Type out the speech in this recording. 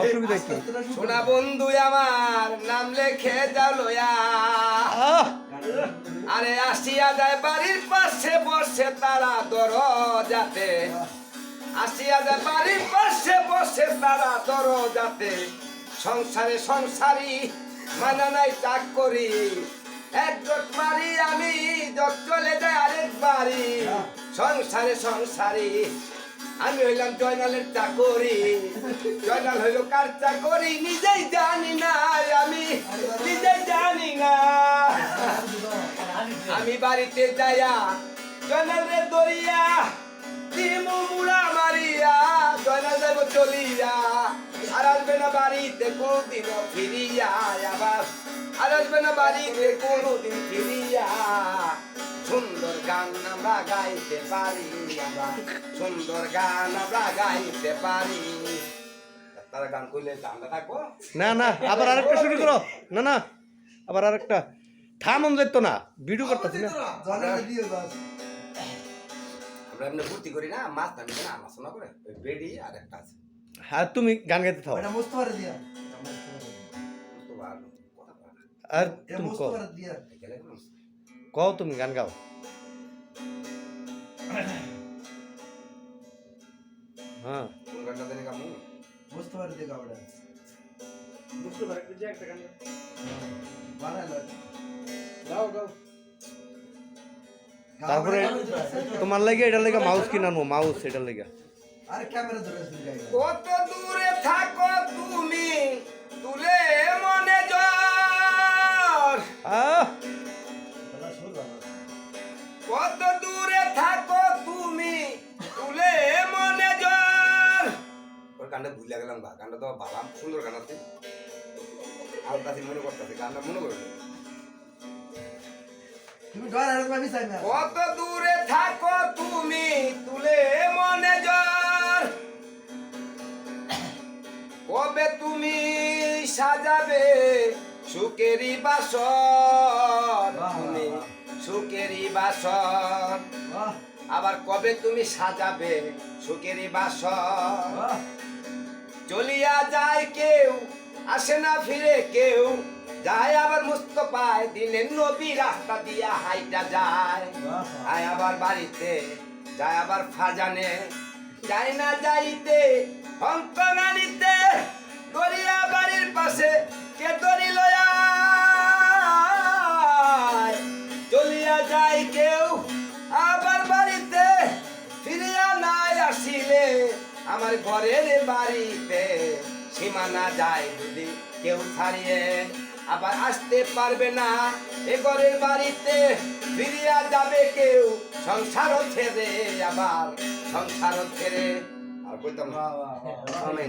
অসুবিধা কি? সোনা বন্ধু আমার নাম লেখে যাও লয়া, আরে আসিয়া যায় বাড়ির পাশে বসে তারা দরজাতে, আসিয়া যায় বাড়ির পাশে বসে তারা দরজাতে। সংসারে সংসারী মানা নাই চাক করি, এক জট মারি আমি জট চলে যায় আরেক বাড়ি। সংসারে সংসারী আমি হইলাম জয়নালের চাকরি, জয়নাল হইল কার চাকরি নিজেই জানি না, আমি নিজেই জানি না। আমি বাড়িতে যাইয়া জয়নাল রে দরিয়া দিমু মুড়া মারিয়া, জয়নাল যাইব চলিয়া আর আসবে না বাড়িতে কোনদিনও ফিরিয়া, আবার আর আসবে না বাড়িতে কোনদিন ফিরিয়া। সুন্দর গান আমরা গাইতে পারি, আমরা সুন্দর গান আমরা গাইতে পারি। তারা গান কইলে আমরা থাকবো না না, আবার আরেকটা শুরু করো। না না, আবার আরেকটা থামন যেত না, ভিডিও করতেছি না। আমরা এমনি ভর্তি করি না, মাছ না না আলোচনা করে ওই বেডি আর একটা আছে। হ্যাঁ, তুমি গান গাইতে থাও। আর তুমি কও তুমি গান গাও। হ্যাঁ, কোন গানটা জানি গামু বুঝতে পারি দেখা ওটা বুঝতে পারি যে একটা গান বানালো গাও গাও। তারপরে তোমার লাগে এটার লাগে মাউস কিনে আনবো, মাউস এটার লাগে। আরে ক্যামেরা ধরে গাই কত দূরে থাকো তুমি তুলে মনে জ্বর, কত দূরে থাকো তুমি তুলে মনে জ্বর। ওর গানটা ভুলে গেলাম বা গানটা তো বাবা সুন্দর গান আছে, আমার কাছে মনে করতেছে গানটা মনে করে। তুমি ডর আর আমি চাই না। কত দূরে থাকো তুমি তুলে মনে জ্বর, কবে তুমি সাজাবে সুখেরই বাসর, তুমি সুখেরই বাসর। বাহ আবার কবে তুমি সাজাবে সুখেরই বাসর। বাহ চলিয়া যায় কেউ আসে না ফিরে কেউ, যায় আবার মুস্তফায় দিনের নবী রাস্তা দিয়া হাইটা যায়। যায় আবার বাড়িতে যায় আবার ফাজানে, যায় না যাইতে হংকনানিতে, দরিয়া বাড়ির পাশে কে দড়ি লয়া। চলিয়া যায় কেউ আবার বাড়িতে ফিরিয়া নাই আসিলে, আমার ঘরের বাড়িতে সীমানা যায় যদি কেউ ছাড়িয়ে, আবার আসতে পারবে না এ ঘরের বাড়িতে, ফিরিয়া যাবে কেউ সংসার ছেড়ে, আবার সংসার ছেড়ে। আর কইতাম বাহ বাহ না।